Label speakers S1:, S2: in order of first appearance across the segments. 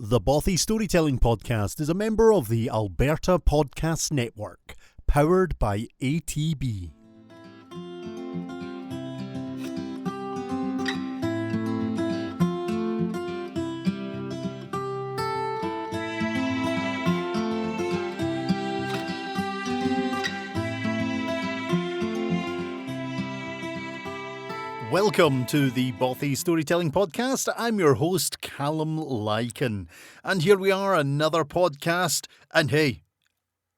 S1: The Bothy Storytelling Podcast is a member of the Alberta Podcast Network, powered by ATB. Welcome to the Bothy Storytelling Podcast. I'm your host, Calumlykan. And here we are, another podcast. And hey,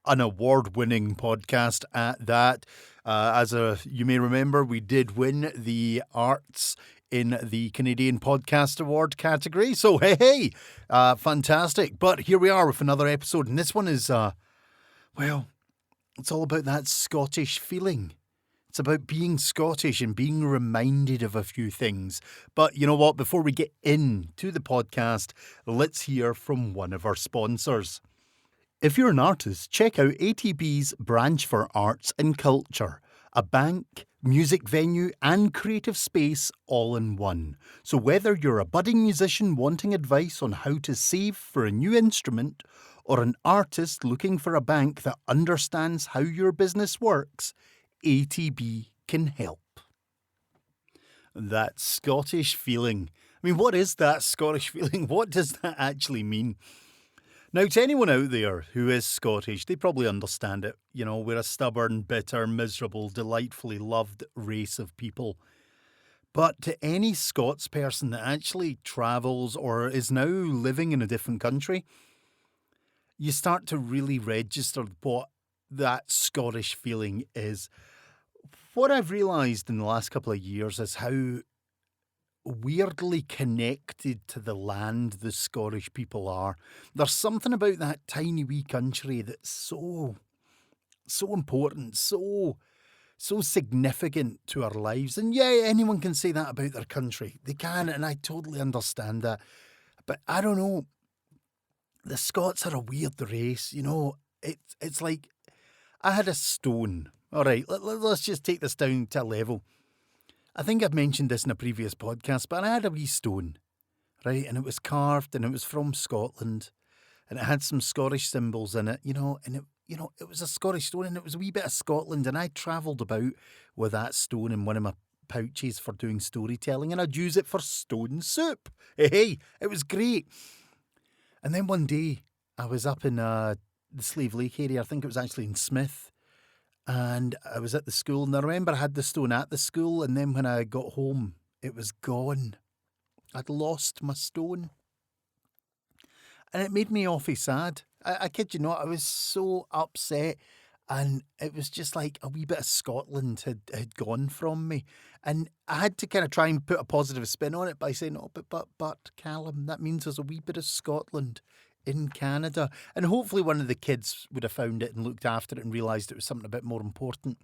S1: an award-winning podcast at that. You may remember, we did win the Arts in the Canadian Podcast Award category. So hey, fantastic. But here we are with another episode. And this one is, it's all about that Scottish feeling. It's about being Scottish and being reminded of a few things. But you know what? Before we get into the podcast, let's hear from one of our sponsors. If you're an artist, check out ATB's Branch for Arts and Culture, a bank, music venue and creative space all in one. So whether you're a budding musician wanting advice on how to save for a new instrument, or an artist looking for a bank that understands how your business works, ATB can help. That Scottish feeling. I mean, what is that Scottish feeling? What does that actually mean? Now, to anyone out there who is Scottish, they probably understand it. You know, we're a stubborn, bitter, miserable, delightfully loved race of people. But to any Scots person that actually travels or is now living in a different country, you start to really register what that Scottish feeling is. What I've realised in the last couple of years is how weirdly connected to the land the Scottish people are. There's something about that tiny wee country that's so important, so significant to our lives. And yeah, anyone can say that about their country. They can, and I totally understand that. But I don't know. The Scots are a weird race, you know. It's like I had a stone. All right, let's just take this down to a level. I think I've mentioned this in a previous podcast, but I had a wee stone, right? And it was carved and it was from Scotland and it had some Scottish symbols in it, you know, and it was a Scottish stone and it was a wee bit of Scotland. And I travelled about with that stone in one of my pouches for doing storytelling, and I'd use it for stone soup. Hey, it was great. And then one day I was up in the Slave Lake area. I think it was actually in Smith. And I was at the school, and I remember I had the stone at the school, and then when I got home, it was gone. I'd lost my stone. And it made me awfully sad. I kid you not, I was so upset, and it was just like a wee bit of Scotland had gone from me. And I had to kind of try and put a positive spin on it by saying, oh, but Callum, that means there's a wee bit of Scotland in Canada. And hopefully one of the kids would have found it and looked after it and realised it was something a bit more important.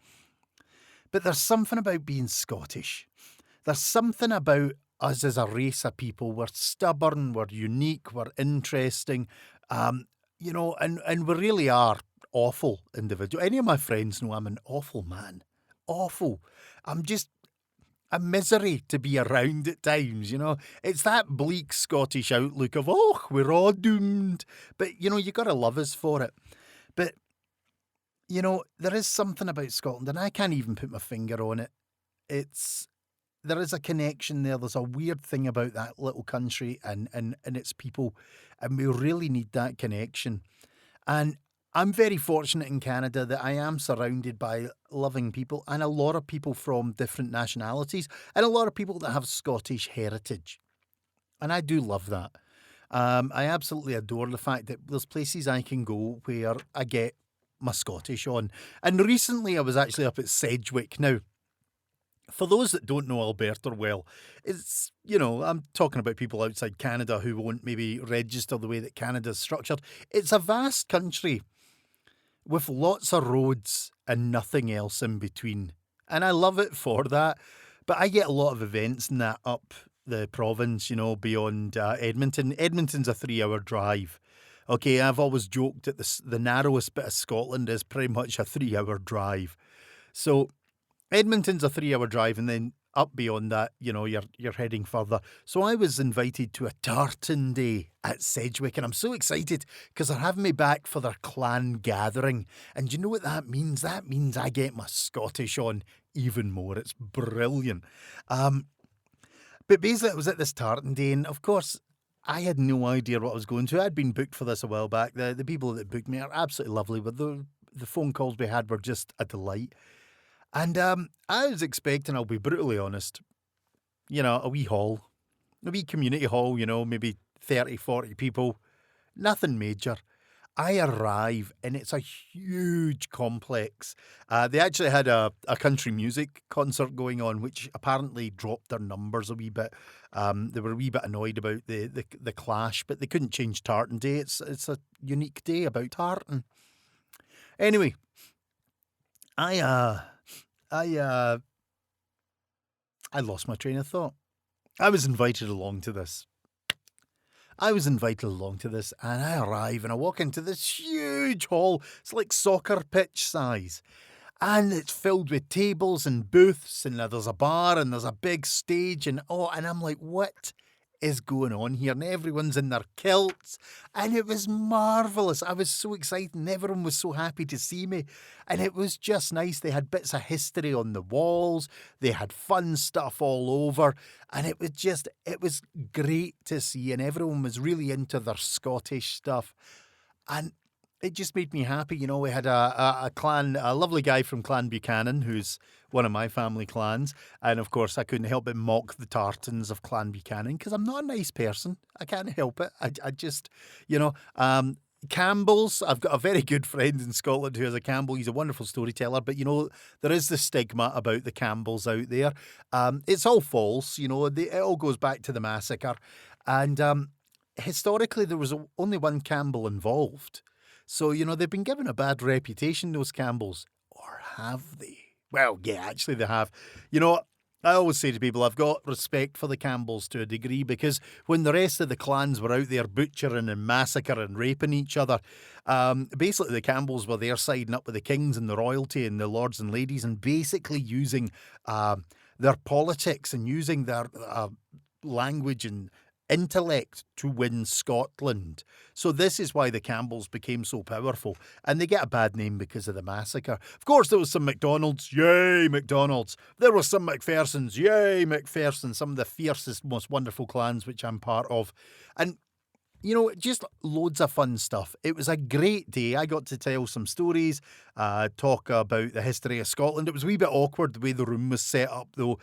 S1: But there's something about being Scottish. There's something about us as a race of people. We're stubborn, we're unique, we're interesting, and we really are awful individuals. Any of my friends know I'm an awful man. Awful. I'm just a misery to be around at times, you know. It's that bleak Scottish outlook of, oh, we're all doomed. But, you know, you got to love us for it. But, you know, there is something about Scotland, and I can't even put my finger on it. There is a connection there. There's a weird thing about that little country and its people, and we really need that connection. And I'm very fortunate in Canada that I am surrounded by loving people, and a lot of people from different nationalities, and a lot of people that have Scottish heritage. And I do love that. I absolutely adore the fact that there's places I can go where I get my Scottish on. And recently I was actually up at Sedgwick. Now, for those that don't know Alberta well, it's, you know, I'm talking about people outside Canada who won't maybe register the way that Canada's structured. It's a vast country with lots of roads and nothing else in between. And I love it for that. But I get a lot of events in that up the province, you know, beyond Edmonton. Edmonton's a 3-hour drive. Okay, I've always joked that the narrowest bit of Scotland is pretty much a 3-hour drive. So Edmonton's a 3-hour drive, and then up beyond that, you're heading further. So I was invited to a Tartan day at Sedgwick, and I'm so excited because they're having me back for their clan gathering. And you know what that means? That means I get my Scottish on even more. It's brilliant. Um, but basically, it was at this Tartan day, and of course, I had no idea what I was going to. I'd been booked for this a while back. The people that booked me are absolutely lovely, but the phone calls we had were just a delight. And I was expecting, I'll be brutally honest, a wee hall, a wee community hall, maybe 30, 40 people, nothing major. I arrive and it's a huge complex. They actually had a country music concert going on, which apparently dropped their numbers a wee bit. They were a wee bit annoyed about the clash, but they couldn't change Tartan Day. It's a unique day about Tartan. Anyway, I I lost my train of thought. I was invited along to this. And I arrive and I walk into this huge hall. It's like soccer pitch size. And it's filled with tables and booths, and there's a bar and there's a big stage, and I'm like, what is going on here? And everyone's in their kilts, and it was marvellous. I was so excited, and everyone was so happy to see me, and it was just nice. They had bits of history on the walls, they had fun stuff all over, and it was great to see, and everyone was really into their Scottish stuff, and it just made me happy. We had a lovely guy from Clan Buchanan, who's one of my family clans. And of course, I couldn't help but mock the Tartans of Clan Buchanan because I'm not a nice person. I can't help it. I just, Campbells. I've got a very good friend in Scotland who is a Campbell. He's a wonderful storyteller. But, there is the stigma about the Campbells out there. It's all false. It all goes back to the massacre. And historically, there was only one Campbell involved. So, they've been given a bad reputation, those Campbells. Or have they? Well, yeah, actually they have. I always say to people, I've got respect for the Campbells to a degree because when the rest of the clans were out there butchering and massacring and raping each other, basically the Campbells were there siding up with the kings and the royalty and the lords and ladies and basically using their politics and using their language and intellect to win Scotland. So this is why the Campbells became so powerful, and they get a bad name because of the massacre. Of course, there was some MacDonalds, yay McDonald's. There was some McPhersons, yay McPherson, some of the fiercest, most wonderful clans which I'm part of. And just loads of fun stuff. It was a great day. I got to tell some stories, talk about the history of Scotland. It was a wee bit awkward the way the room was set up, though.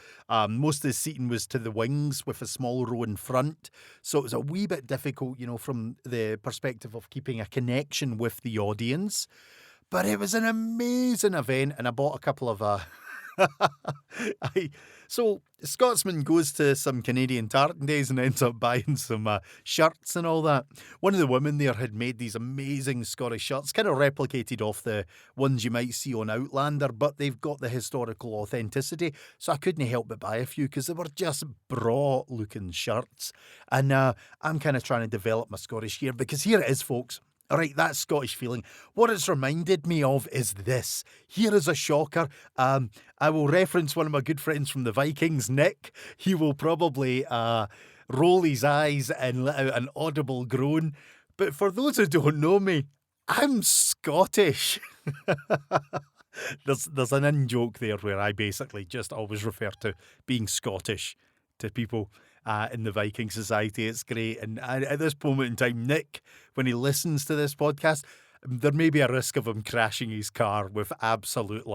S1: Most of the seating was to the wings with a small row in front. So it was a wee bit difficult, from the perspective of keeping a connection with the audience. But it was an amazing event, and I bought a couple of So Scotsman goes to some Canadian Tartan days and ends up buying some shirts and all that. One of the women there had made these amazing Scottish shirts, kind of replicated off the ones you might see on Outlander, but they've got the historical authenticity. So I couldn't help but buy a few because they were just braw looking shirts. And I'm kind of trying to develop my Scottish here because here it is, folks. All right, that Scottish feeling. What it's reminded me of is this. Here is a shocker. I will reference one of my good friends from the Vikings, Nick. He will probably roll his eyes and let out an audible groan. But for those who don't know me, I'm Scottish. There's an in-joke there where I basically just always refer to being Scottish to people in the Viking Society. It's great. And at this moment in time, Nick, when he listens to this podcast, there may be a risk of him crashing his car with absolute,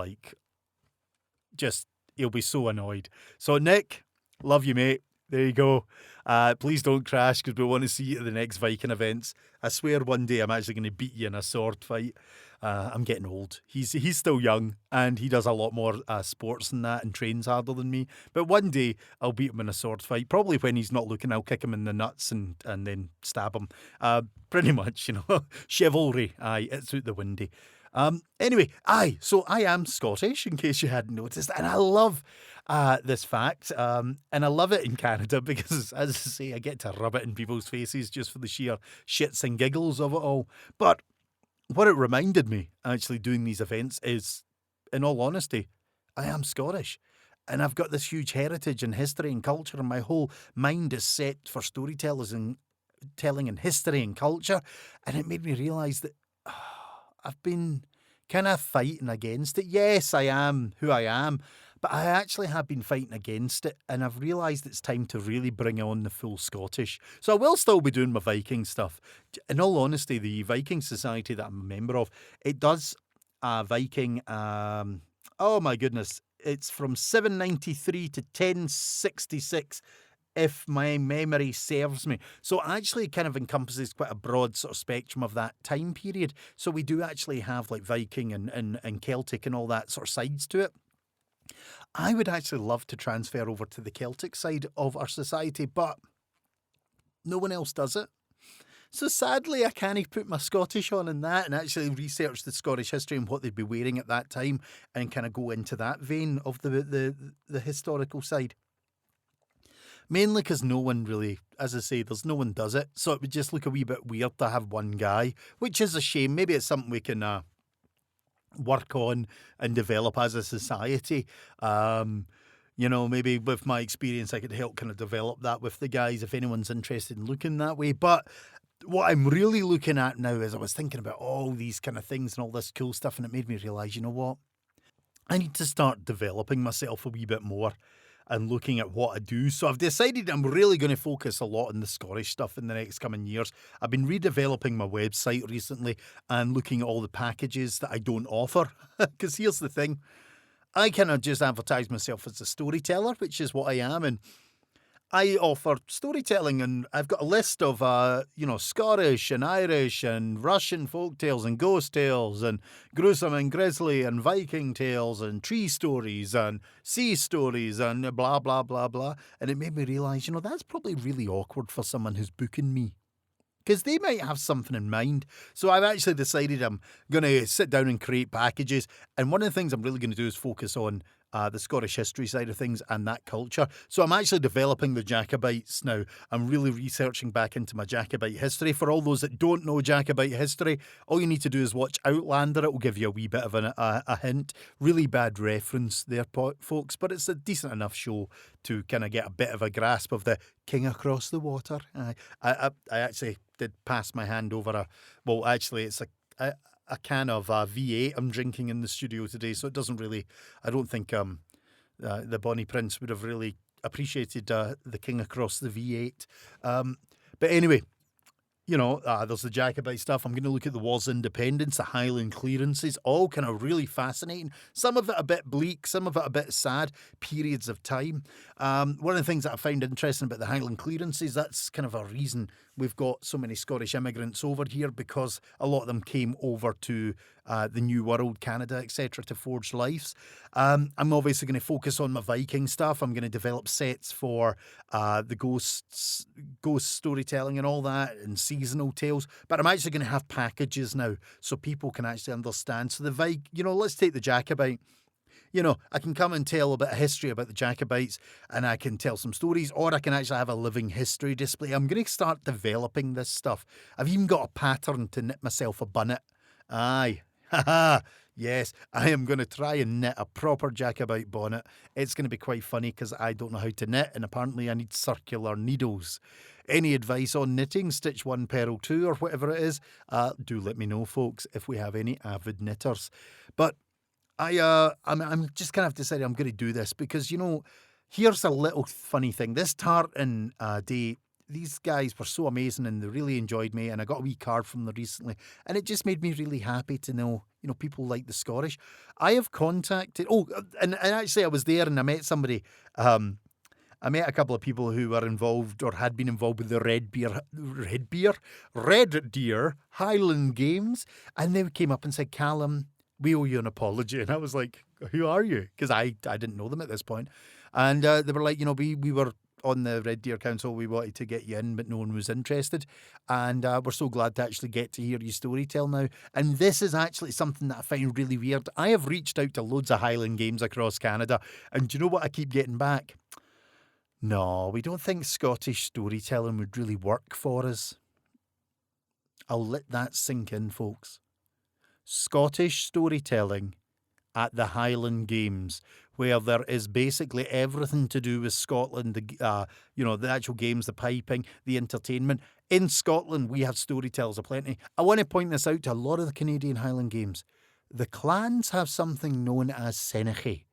S1: he'll be so annoyed. So, Nick, love you, mate. There you go. Please don't crash because we want to see you at the next Viking events. I swear one day I'm actually going to beat you in a sword fight. I'm getting old. He's still young and he does a lot more sports than that and trains harder than me. But one day I'll beat him in a sword fight. Probably when he's not looking, I'll kick him in the nuts and then stab him. Pretty much, chivalry. Aye, it's out the windy. Anyway, so I am Scottish, in case you hadn't noticed, and I love this fact, and I love it in Canada because, as I say, I get to rub it in people's faces just for the sheer shits and giggles of it all. But what it reminded me, actually, doing these events is, in all honesty, I am Scottish. and I've got this huge heritage and history and culture, and my whole mind is set for storytellers and telling and history and culture. And it made me realise that I've been kind of fighting against it. Yes, I am who I am, but I actually have been fighting against it, and I've realised it's time to really bring on the full Scottish. So I will still be doing my Viking stuff. In all honesty, the Viking Society that I'm a member of, it does Viking, oh my goodness, it's from 793 to 1066, if my memory serves me. So it actually kind of encompasses quite a broad sort of spectrum of that time period. So we do actually have like Viking and Celtic and all that sort of sides to it. I would actually love to transfer over to the Celtic side of our society, but no one else does it. So sadly, I can't put my Scottish on in that and actually research the Scottish history and what they'd be wearing at that time and kind of go into that vein of the historical side. Mainly because no one really, as I say, there's no one does it. So it would just look a wee bit weird to have one guy, which is a shame. Maybe it's something we can work on and develop as a society. Maybe with my experience, I could help kind of develop that with the guys if anyone's interested in looking that way. But what I'm really looking at now is I was thinking about all these kind of things and all this cool stuff, and it made me realise, you know what? I need to start developing myself a wee bit more and looking at what I do. So I've decided I'm really going to focus a lot on the Scottish stuff in the next coming years. I've been redeveloping my website recently and looking at all the packages that I don't offer. Because here's the thing. I cannot just advertise myself as a storyteller, which is what I am, and I offer storytelling, and I've got a list of, Scottish and Irish and Russian folk tales and ghost tales and gruesome and grisly and Viking tales and tree stories and sea stories and blah, blah, blah, blah. And it made me realise, that's probably really awkward for someone who's booking me, because they might have something in mind. So I've actually decided I'm going to sit down and create packages. And one of the things I'm really going to do is focus on the Scottish history side of things and that culture. So I'm actually developing the Jacobites now. I'm really researching back into my Jacobite history. For all those that don't know Jacobite history, all you need to do is watch Outlander. It will give you a wee bit of a hint. Really bad reference there, folks, but it's a decent enough show to kind of get a bit of a grasp of the king across the water. I actually did pass my hand over it's a can of V8 I'm drinking in the studio today, so it doesn't really, I don't think the Bonnie Prince would have really appreciated the king across the V8. But anyway, there's the Jacobite stuff. I'm going to look at the Wars of Independence, the Highland clearances, all kind of really fascinating. Some of it a bit bleak, some of it a bit sad, periods of time. One of the things that I find interesting about the Highland clearances, that's kind of a reason we've got so many Scottish immigrants over here, because a lot of them came over to the New World, Canada, etc., to forge lives. I'm obviously going to focus on my Viking stuff. I'm going to develop sets for the ghost storytelling and all that, and seasonal tales. But I'm actually going to have packages now, so people can actually understand. So let's take the Jacobite. I can come and tell a bit of history about the Jacobites, and I can tell some stories, or I can actually have a living history display. I'm going to start developing this stuff. I've even got a pattern to knit myself a bonnet. Aye. Haha. Yes, I am going to try and knit a proper Jacobite bonnet. It's going to be quite funny because I don't know how to knit, and apparently I need circular needles. Any advice on knitting, Stitch 1, Purl 2, or whatever it is, do let me know, folks, if we have any avid knitters. But I'm just kind of decided I'm going to do this because, here's a little funny thing. This Tartan day, these guys were so amazing and they really enjoyed me, and I got a wee card from them recently, and it just made me really happy to know, people like the Scottish. I have contacted, and actually I was there and I met somebody, I met a couple of people who were involved or had been involved with the Red Deer Highland Games, and they came up and said, Callum, we owe you an apology. And I was like, who are you? Because I didn't know them at this point. And they were like, we were on the Red Deer Council. We wanted to get you in, but no one was interested. And we're so glad to actually get to hear you storytell now. And this is actually something that I find really weird. I have reached out to loads of Highland Games across Canada. And do you know what I keep getting back? No, we don't think Scottish storytelling would really work for us. I'll let that sink in, folks. Scottish storytelling at the Highland Games, where there is basically everything to do with Scotland, the actual games, the piping, the entertainment. In Scotland, we have storytellers aplenty. I want to point this out to a lot of the Canadian Highland Games. The clans have something known as Seneche.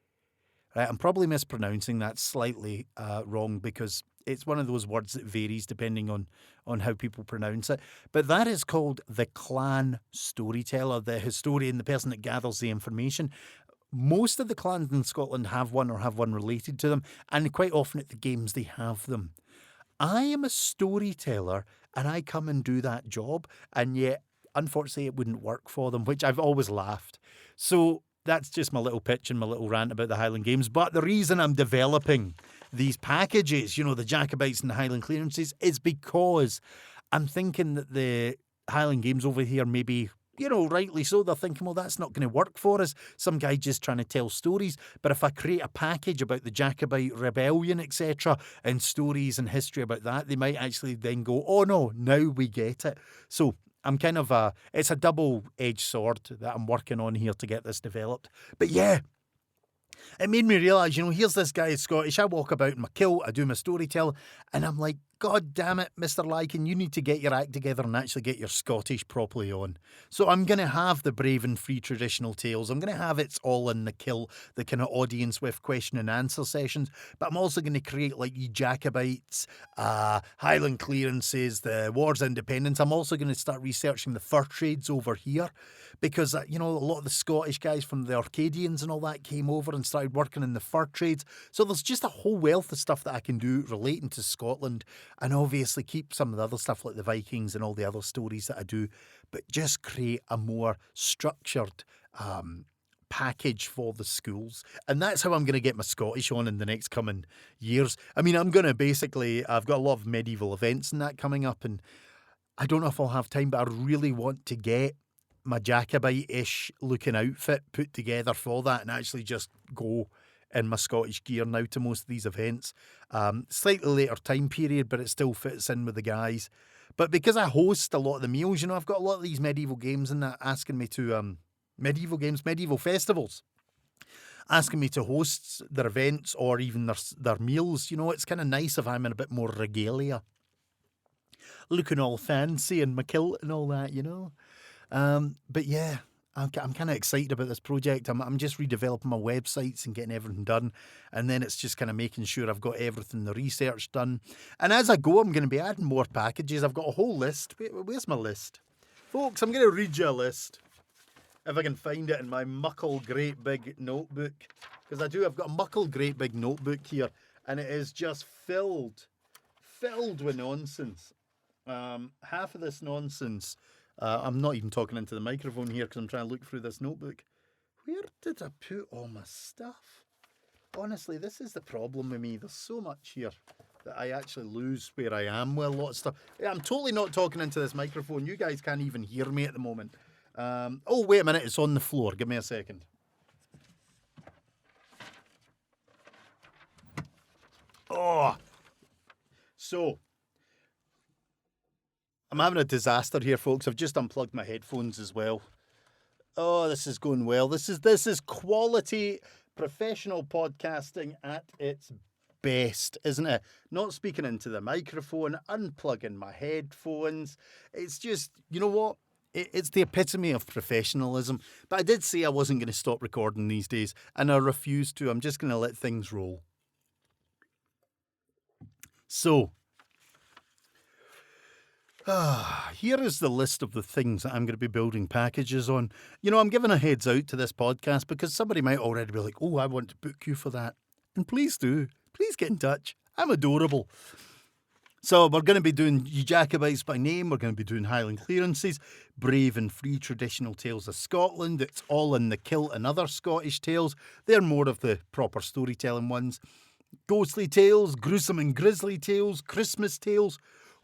S1: Right, I'm probably mispronouncing that slightly wrong because it's one of those words that varies depending on how people pronounce it. But that is called the clan storyteller, the historian, the person that gathers the information. Most of the clans in Scotland have one or have one related to them, and quite often at the games they have them. I am a storyteller and I come and do that job, and yet, unfortunately, it wouldn't work for them, which I've always laughed. So that's just my little pitch and my little rant about the Highland Games. But the reason I'm developing these packages, the Jacobites and the Highland clearances, is because I'm thinking that the Highland Games over here maybe, rightly so, they're thinking, well, that's not going to work for us. Some guy just trying to tell stories. But if I create a package about the Jacobite rebellion, etc., and stories and history about that, they might actually then go, oh no, now we get it. So I'm kind of it's a double-edged sword that I'm working on here to get this developed. But yeah, it made me realise, here's this guy who's Scottish. I walk about in my kilt, I do my storytelling, and I'm like, God damn it, Mr. Lycan, you need to get your act together and actually get your Scottish properly on. So I'm going to have the brave and free traditional tales. I'm going to have It's All in the Kilt, the kind of audience with question and answer sessions. But I'm also going to create like you Jacobites, Highland clearances, the Wars of Independence. I'm also going to start researching the fur trades over here because, a lot of the Scottish guys from the Arcadians and all that came over and started working in the fur trades. So there's just a whole wealth of stuff that I can do relating to Scotland. And obviously keep some of the other stuff like the Vikings and all the other stories that I do, but just create a more structured package for the schools. And that's how I'm going to get my Scottish on in the next coming years. I mean, I've got a lot of medieval events and that coming up, and I don't know if I'll have time, but I really want to get my Jacobite-ish looking outfit put together for that and actually just go in my Scottish gear now to most of these events. Slightly later time period, but it still fits in with the guys. But because I host a lot of the meals, I've got a lot of these medieval games and that asking me to, medieval festivals, asking me to host their events or even their meals. It's kind of nice if I'm in a bit more regalia, looking all fancy and my kilt and all that, But yeah, I'm kind of excited about this project. I'm just redeveloping my websites and getting everything done. And then it's just kind of making sure I've got everything, the research done. And as I go, I'm going to be adding more packages. I've got a whole list. Where's my list? Folks, I'm going to read you a list. If I can find it in my muckle great big notebook. Because I've got a muckle great big notebook here. And it is just filled with nonsense. Half of this nonsense... I'm not even talking into the microphone here because I'm trying to look through this notebook. Where did I put all my stuff? Honestly, this is the problem with me. There's so much here that I actually lose where I am with a lot of stuff. I'm totally not talking into this microphone. You guys can't even hear me at the moment. Oh, wait a minute. It's on the floor. Give me a second. Oh. So... I'm having a disaster here, folks. I've just unplugged my headphones as well. Oh, this is going well. This is quality professional podcasting at its best, isn't it? Not speaking into the microphone, unplugging my headphones. It's just, you know what? It's the epitome of professionalism. But I did say I wasn't going to stop recording these days, and I refuse to. I'm just going to let things roll. So... here is the list of the things that I'm going to be building packages on. I'm giving a heads out to this podcast because somebody might already be like, oh, I want to book you for that. And please do. Please get in touch. I'm adorable. So we're going to be doing Jacobites by name. We're going to be doing Highland clearances, brave and free traditional tales of Scotland. It's All in the Kilt and other Scottish tales. They're more of the proper storytelling ones. Ghostly tales, gruesome and grisly tales, Christmas tales,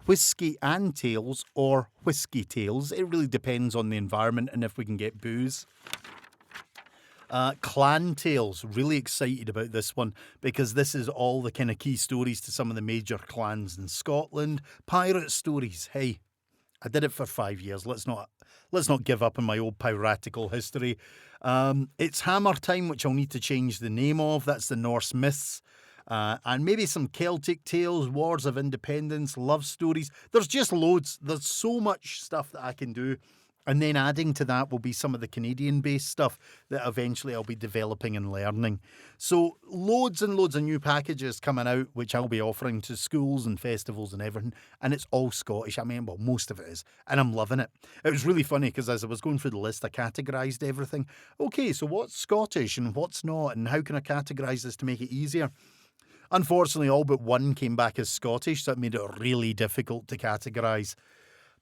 S1: whiskey and tales or whiskey tales. It really depends on the environment and if we can get booze. Clan tales. Really excited about this one because this is all the kind of key stories to some of the major clans in Scotland. Pirate stories. Hey, I did it for 5 years. Let's not give up on my old piratical history. It's Hammer Time, which I'll need to change the name of. That's the Norse myths. And maybe some Celtic tales, wars of independence, love stories. There's just loads. There's so much stuff that I can do. And then adding to that will be some of the Canadian-based stuff that eventually I'll be developing and learning. So loads and loads of new packages coming out, which I'll be offering to schools and festivals and everything. And it's all Scottish. I mean, well, most of it is. And I'm loving it. It was really funny because as I was going through the list, I categorised everything. Okay, so what's Scottish and what's not? And how can I categorise this to make it easier? Unfortunately, all but one came back as Scottish, so it made it really difficult to categorise.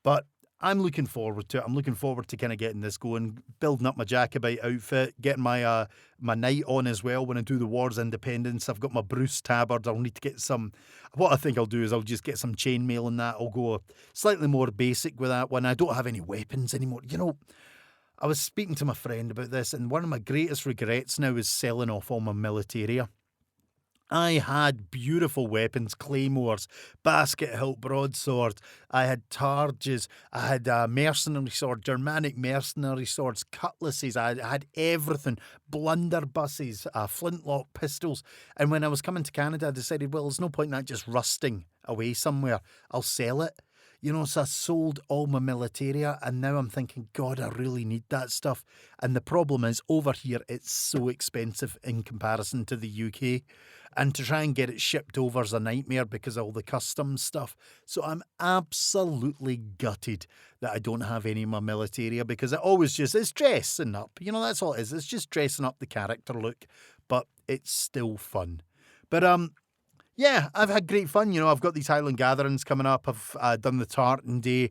S1: But I'm looking forward to it. I'm looking forward to kind of getting this going, building up my Jacobite outfit, getting my my knight on as well when I do the Wars Independence. I've got my Bruce tabard. I'll need to get some. What I think I'll do is I'll just get some chainmail in that. I'll go slightly more basic with that one. I don't have any weapons anymore. You know, I was speaking to my friend about this, and one of my greatest regrets now is selling off all my militaria. I had beautiful weapons, claymores, basket hilt broadswords. I had targes. I had mercenary sword, Germanic mercenary swords, cutlasses. I had everything, blunderbusses, flintlock pistols. And when I was coming to Canada, I decided, well, there's no point in that just rusting away somewhere. I'll sell it. You know, so I sold all my militaria, and now I'm thinking, God, I really need that stuff. And the problem is, over here, it's so expensive in comparison to the UK. And to try and get it shipped over is a nightmare because of all the customs stuff. So I'm absolutely gutted that I don't have any of my militaria, because it always just, it's dressing up. You know, that's all it is. It's just dressing up the character look, but it's still fun. But, yeah, I've had great fun. You know, I've got these Highland gatherings coming up. I've done the Tartan Day.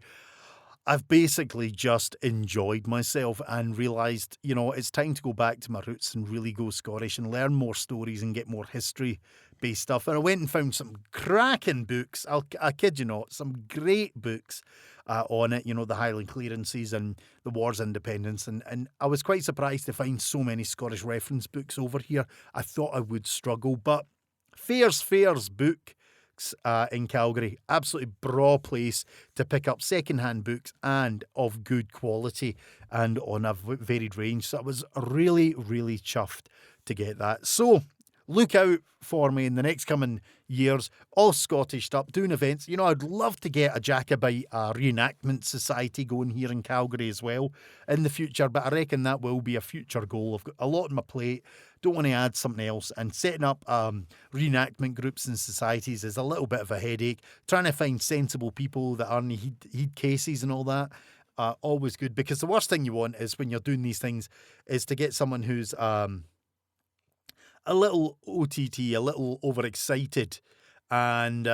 S1: I've basically just enjoyed myself and realised, you know, it's time to go back to my roots and really go Scottish and learn more stories and get more history-based stuff. And I went and found some cracking books. I kid you not, some great books on it, you know, the Highland clearances and the Wars of Independence. And I was quite surprised to find so many Scottish reference books over here. I thought I would struggle, but Fairs Books in Calgary, absolutely braw place to pick up second-hand books and of good quality and on a varied range. So I was really, really chuffed to get that. So look out for me in the next coming years, all Scottish stuff, doing events. You know, I'd love to get a Jacobite reenactment society going here in Calgary as well in the future, but I reckon that will be a future goal. I've got a lot on my plate. Don't want to add something else, and setting up reenactment groups and societies is a little bit of a headache. Trying to find sensible people that aren't heed cases and all that, always good, because the worst thing you want is when you're doing these things is to get someone who's a little OTT, a little overexcited and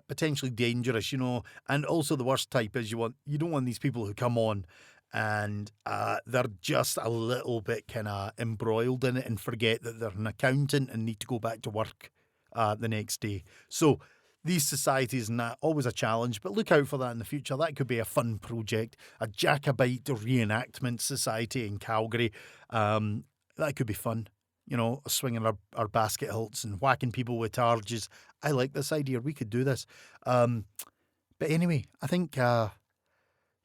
S1: potentially dangerous, you know. And also the worst type is you don't want these people who come on and they're just a little bit kind of embroiled in it and forget that they're an accountant and need to go back to work the next day. So these societies and that, always a challenge, but look out for that in the future. That could be a fun project, a Jacobite reenactment society in Calgary. That could be fun. You know, swinging our basket hilts and whacking people with targes. I like this idea. We could do this. But anyway, I think...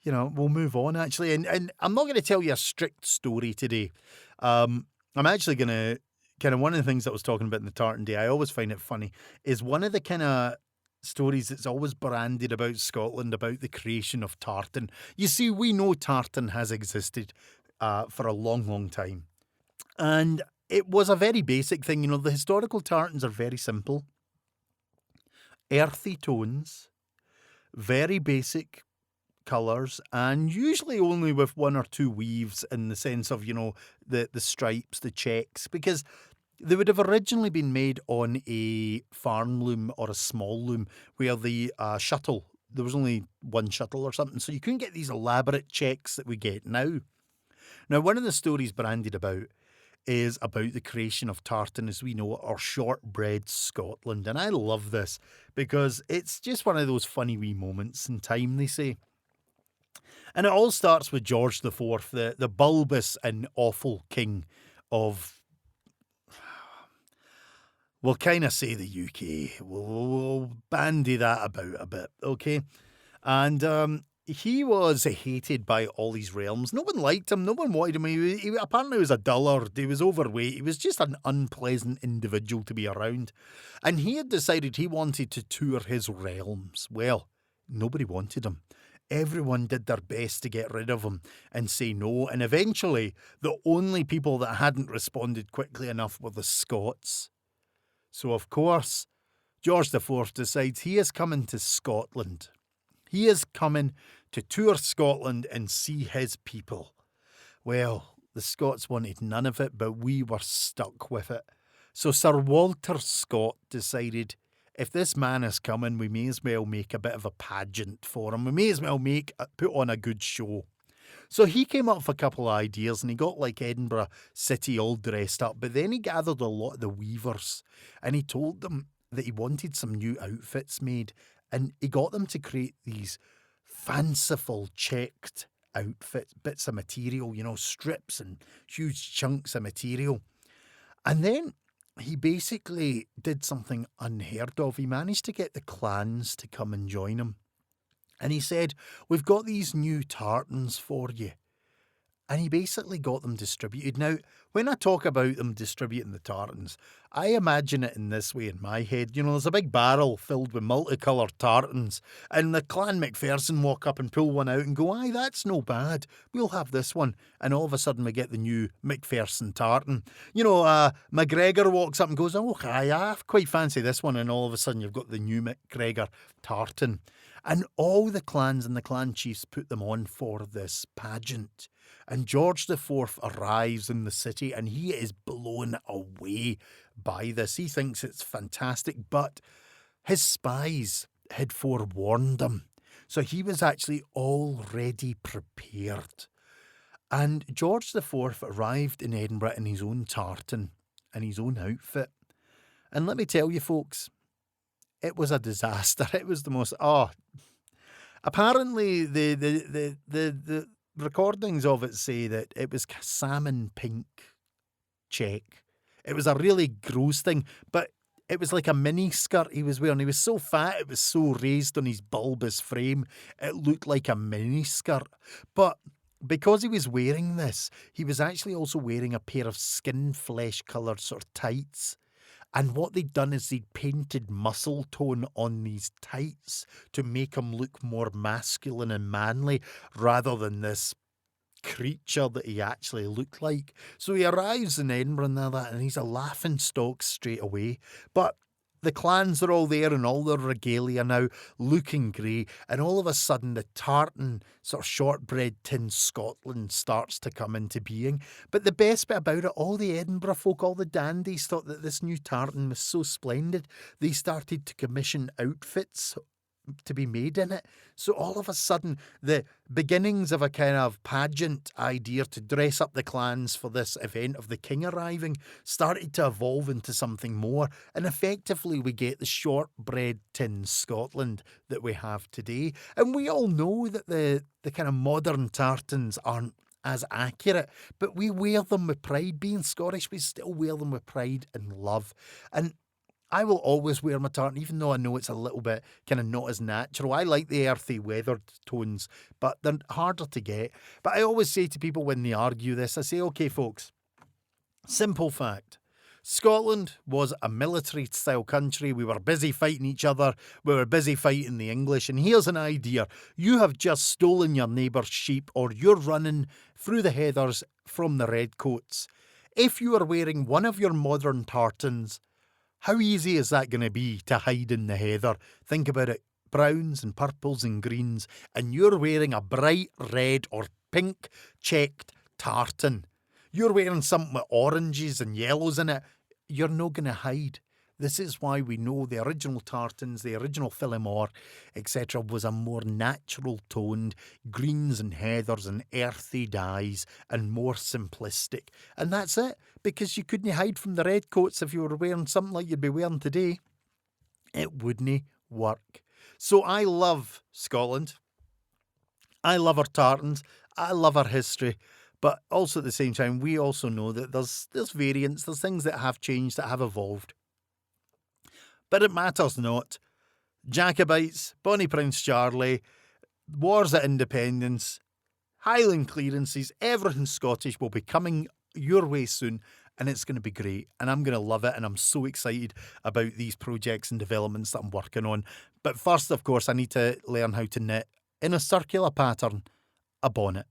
S1: you know, we'll move on, actually. And I'm not going to tell you a strict story today. I'm actually going to, kind of one of the things that I was talking about in the Tartan Day, I always find it funny, is one of the kind of stories that's always branded about Scotland, about the creation of tartan. You see, we know tartan has existed for a long, long time. And it was a very basic thing. You know, the historical tartans are very simple. Earthy tones, very basic colours, and usually only with one or two weaves in the sense of, you know, the stripes, the checks, because they would have originally been made on a farm loom or a small loom where the shuttle, there was only one shuttle or something, so you couldn't get these elaborate checks that we get now. Now, one of the stories branded about is about the creation of tartan as we know it, or shortbread Scotland, and I love this because it's just one of those funny wee moments in time, they say. And it all starts with George IV, the bulbous and awful king of, we'll kind of say the UK. We'll bandy that about a bit, okay? And he was hated by all these realms. No one liked him. No one wanted him. He apparently was a dullard. He was overweight. He was just an unpleasant individual to be around. And he had decided he wanted to tour his realms. Well, nobody wanted him. Everyone did their best to get rid of him and say no. And eventually, the only people that hadn't responded quickly enough were the Scots. So, of course, George IV decides he is coming to Scotland. He is coming to tour Scotland and see his people. Well, the Scots wanted none of it, but we were stuck with it. So Sir Walter Scott decided, if this man is coming, we may as well make a bit of a pageant for him. We may as well put on a good show. So he came up with a couple of ideas and he got like Edinburgh City all dressed up. But then he gathered a lot of the weavers and he told them that he wanted some new outfits made. And he got them to create these fanciful checked outfits, bits of material, strips and huge chunks of material. And then he basically did something unheard of. He managed to get the clans to come and join him. And he said, we've got these new tartans for you. And he basically got them distributed. Now, when I talk about them distributing the tartans, I imagine it in this way in my head. There's a big barrel filled with multicoloured tartans, and the Clan Macpherson walk up and pull one out and go, aye, that's no bad. We'll have this one. And all of a sudden we get the new Macpherson tartan. McGregor walks up and goes, oh, aye, I quite fancy this one. And all of a sudden you've got the new McGregor tartan. And all the clans and the clan chiefs put them on for this pageant. And George IV arrives in the city and he is blown away by this. He thinks it's fantastic, but his spies had forewarned him. So he was actually already prepared. And George IV arrived in Edinburgh in his own tartan and his own outfit. And let me tell you, folks, it was a disaster. It was the most... Apparently, the recordings of it say that it was salmon pink check. It was a really gross thing, but it was like a mini skirt he was wearing. He was so fat, it was so raised on his bulbous frame, it looked like a mini skirt. But because he was wearing this, he was actually also wearing a pair of skin flesh coloured sort of tights. And what they'd done is they'd painted muscle tone on these tights to make him look more masculine and manly rather than this creature that he actually looked like. So he arrives in Edinburgh and he's a laughing stock straight away. But the clans are all there in all their regalia now, looking grey, and all of a sudden the tartan sort of shortbread tin Scotland starts to come into being. But the best bit about it, all the Edinburgh folk, all the dandies thought that this new tartan was so splendid, they started to commission outfits to be made in it. So all of a sudden, the beginnings of a kind of pageant idea to dress up the clans for this event of the king arriving started to evolve into something more. And effectively, we get the shortbread tin Scotland that we have today. And we all know that the kind of modern tartans aren't as accurate, but we wear them with pride. Being Scottish, we still wear them with pride and love. And I will always wear my tartan, even though I know it's a little bit kind of not as natural. I like the earthy weathered tones, but they're harder to get. But I always say to people when they argue this, I say, okay, folks, simple fact. Scotland was a military-style country. We were busy fighting each other. We were busy fighting the English. And here's an idea. You have just stolen your neighbour's sheep, or you're running through the heathers from the redcoats. If you are wearing one of your modern tartans, how easy is that going to be to hide in the heather? Think about it. Browns and purples and greens, and you're wearing a bright red or pink checked tartan. You're wearing something with oranges and yellows in it. You're not going to hide. This is why we know the original tartans, the original Phillimore, etc., was a more natural toned, greens and heathers and earthy dyes and more simplistic. And that's it, because you couldn't hide from the redcoats if you were wearing something like you'd be wearing today. It wouldn't work. So I love Scotland. I love our tartans. I love our history. But also at the same time, we also know that there's variants, there's things that have changed, that have evolved. But it matters not. Jacobites, Bonnie Prince Charlie, Wars at Independence, Highland clearances, everything Scottish will be coming your way soon, and it's going to be great, and I'm going to love it, and I'm so excited about these projects and developments that I'm working on. But first, of course, I need to learn how to knit in a circular pattern a bonnet,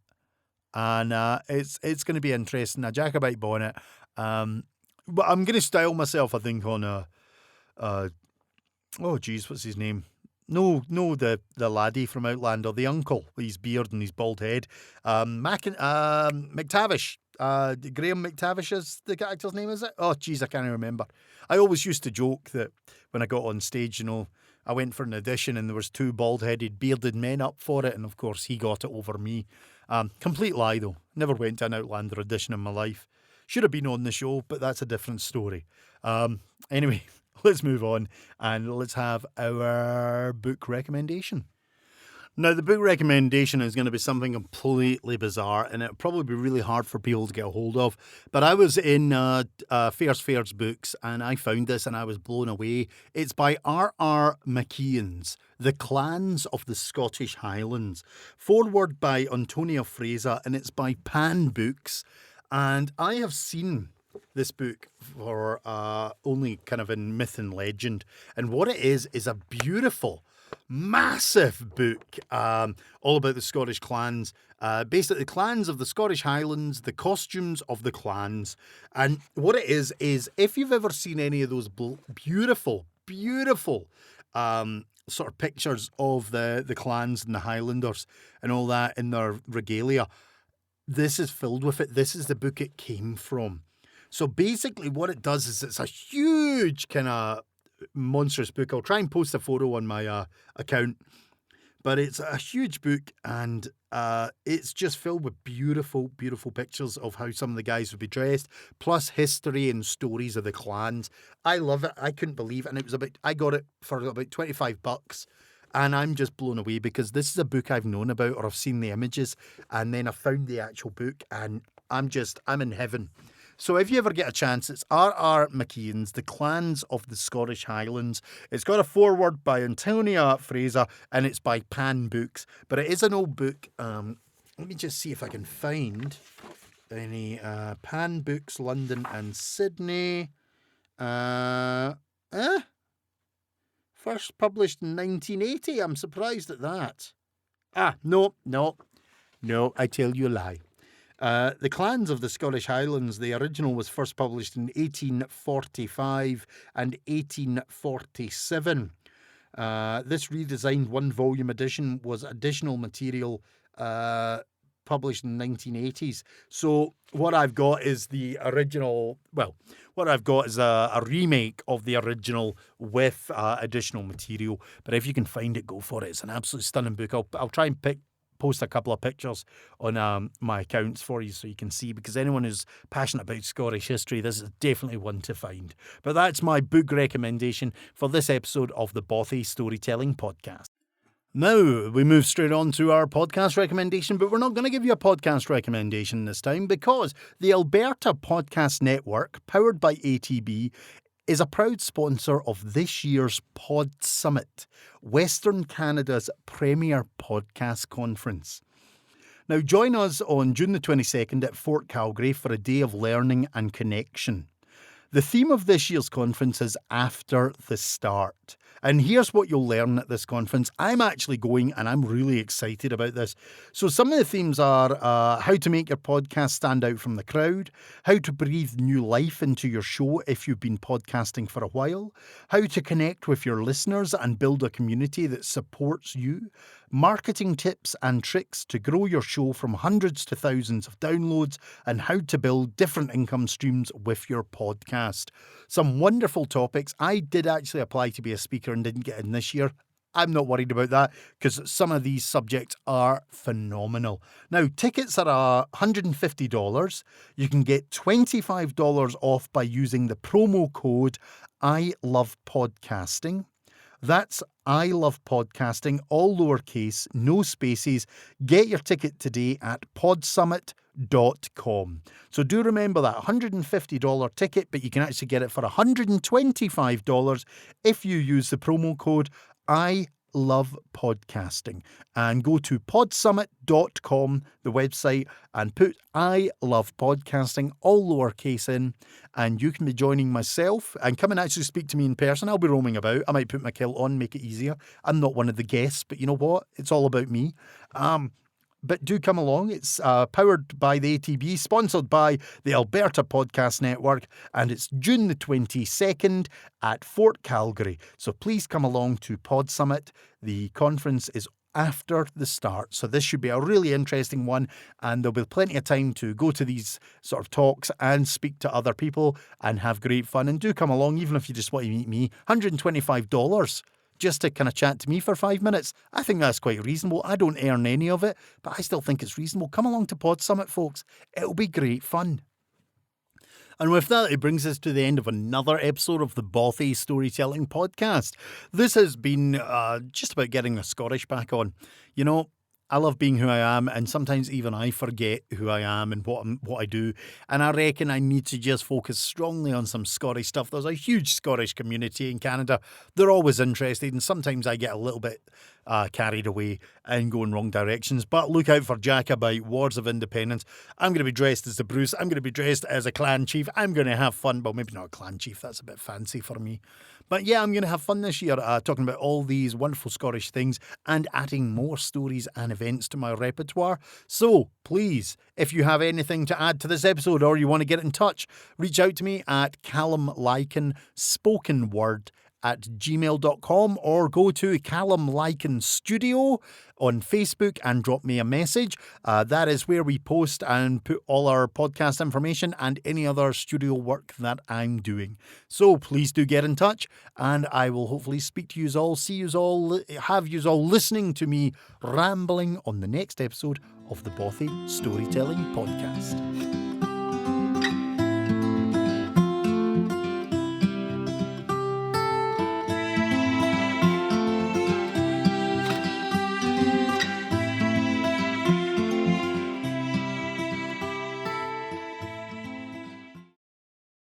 S1: and it's going to be interesting. A Jacobite bonnet, but I'm going to style myself, I think, on oh geez, what's his name? No, the laddie from Outlander, the uncle with his beard and his bald head. McTavish. Graham McTavish is the actor's name, is it? Oh, geez, I can't remember. I always used to joke that when I got on stage, I went for an audition and there was two bald-headed, bearded men up for it, and of course he got it over me. Complete lie, though. Never went to an Outlander audition in my life. Should have been on the show, but that's a different story. Anyway, let's move on and let's have our book recommendation. Now, the book recommendation is going to be something completely bizarre, and it'll probably be really hard for people to get a hold of. But I was in Fairs Books, and I found this, and I was blown away. It's by R.R. McKeon's The Clans of the Scottish Highlands. Foreword by Antonia Fraser, and it's by Pan Books. And I have seen this book for only kind of in myth and legend. And what it is a beautiful, massive book all about the Scottish clans, basically the clans of the Scottish Highlands, the costumes of the clans. And what it is if you've ever seen any of those beautiful sort of pictures of the clans and the Highlanders and all that in their regalia, this is filled with it. This is the book it came from. So basically what it does is it's a huge kind of monstrous book. I'll try and post a photo on my account, but it's a huge book, and it's just filled with beautiful pictures of how some of the guys would be dressed, plus history and stories of the clans. I love it. I couldn't believe it. And I got it for about $25, and I'm just blown away because this is a book I've known about or I've seen the images, and then I found the actual book, and I'm in heaven. So if you ever get a chance, it's R.R. McKeon's The Clans of the Scottish Highlands. It's got a foreword by Antonia Fraser, and it's by Pan Books. But it is an old book. Let me just see if I can find any Pan Books, London and Sydney. First published in 1980. I'm surprised at that. No, I tell you a lie. The Clans of the Scottish Highlands, the original was first published in 1845 and 1847. This redesigned one-volume edition was additional material published in the 1980s. So what I've got is the original, what I've got is a remake of the original with additional material. But if you can find it, go for it. It's an absolutely stunning book. I'll try and post a couple of pictures on my accounts for you so you can see, because anyone who's passionate about Scottish history, this is definitely one to find. But that's my book recommendation for this episode of the Bothy Storytelling Podcast. Now, we move straight on to our podcast recommendation, but we're not going to give you a podcast recommendation this time because the Alberta Podcast Network, powered by ATB, is a proud sponsor of this year's Pod Summit, Western Canada's premier podcast conference. Now, join us on June the 22nd at Fort Calgary for a day of learning and connection. The theme of this year's conference is After the Start. And here's what you'll learn at this conference. I'm actually going, and I'm really excited about this. So some of the themes are how to make your podcast stand out from the crowd, how to breathe new life into your show if you've been podcasting for a while, how to connect with your listeners and build a community that supports you, marketing tips and tricks to grow your show from hundreds to thousands of downloads, and how to build different income streams with your podcast. Some wonderful topics. I did actually apply to be a speaker and didn't get in this year. I'm not worried about that because some of these subjects are phenomenal. Now, tickets are $150. You can get $25 off by using the promo code I Love Podcasting. That's I Love Podcasting, all lowercase, no spaces. Get your ticket today at podsummit.com. So do remember that $150 ticket, but you can actually get it for $125 if you use the promo code I love podcasting, and go to podsummit.com, the website, and put I love podcasting, all lowercase in, and you can be joining myself and come and actually speak to me in person. I'll be roaming about. I might put my kilt on, make it easier. I'm not one of the guests, but you know what? It's all about me. But do come along. It's powered by the ATB, sponsored by the Alberta Podcast Network, and it's June the 22nd at Fort Calgary. So please come along to Pod Summit. The conference is after the start, so this should be a really interesting one, and there'll be plenty of time to go to these sort of talks and speak to other people and have great fun. And do come along, even if you just want to meet me. $125 just to kind of chat to me for 5 minutes. I think that's quite reasonable. I don't earn any of it, but I still think it's reasonable. Come along to Pod Summit, folks. It'll be great fun. And with that, it brings us to the end of another episode of the Bothy Storytelling Podcast. This has been just about getting the Scottish back on. You know, I love being who I am, and sometimes even I forget who I am and what I do. And I reckon I need to just focus strongly on some Scottish stuff. There's a huge Scottish community in Canada. They're always interested, and sometimes I get a little bit carried away and go in wrong directions. But look out for Jacobite, Wars of Independence. I'm going to be dressed as the Bruce. I'm going to be dressed as a clan chief. I'm going to have fun. Well, maybe not a clan chief. That's a bit fancy for me. But yeah, I'm going to have fun this year talking about all these wonderful Scottish things and adding more stories and events to my repertoire. So please, if you have anything to add to this episode or you want to get in touch, reach out to me at calumlykanspokenword@gmail.com or go to Callum Lycan Studio on Facebook and drop me a message. That is where we post and put all our podcast information and any other studio work that I'm doing. So please do get in touch, and I will hopefully speak to you all, see you all, have you all listening to me rambling on the next episode of the Bothy Storytelling Podcast.